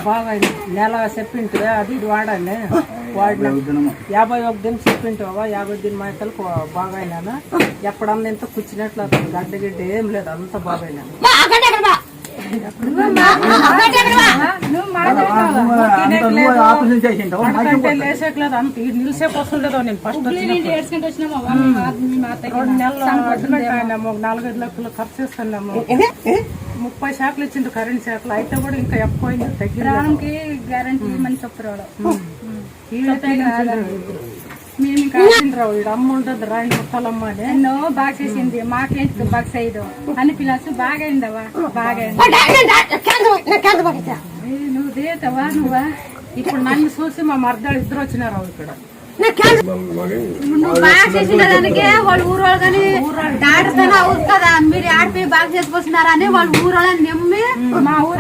బాగా నెల చెప్పింటు అది ఇది వాడాను వాడిన 51 దినం చెప్పింటావా 50 దిన మాటలకు బాగా అయినా ఎప్పుడన్నా ఇంత కూర్చున్నట్లు గడ్డ గిడ్డ ఏం లేదు అంత బాగా అయినా లేసేట్లేదు అంత నిలిసేపు వస్తుండేదో నేను ఫస్ట్ 2 నెలలు 4-5 లక్షలు ఖర్చు చేస్తున్నాము 30 శాఖలు ఇచ్చిండు కరెంట్ శాఖలు అయితే కూడా ఇంకా ఎక్కువ తగ్గి గ్యారంటీ మని చెప్తారు మేము ఇంకా అమ్మ ఉంటుంది రాండి ముక్కలమ్మ అని ఎన్నో బాగా చేసింది మాకేంటి బాగా చేయదు అని పిల్లలు బాగా అయిందవా బాగా నువ్వు దేతవా నువ్వా ఇప్పుడు నన్ను చూసి మా మర్దాలు ఇద్దరు వచ్చినారు ఇక్కడ నువ్వు బాగా చేసిన దానికే వాళ్ళు ఊరు వాళ్ళు కానీ డాక్టర్ అవుతుంది కదా మీరు ఆడిపోయి బాగా చేసుకొస్తున్నారని వాళ్ళు ఊరు వాళ్ళని నమ్మి మా ఊరు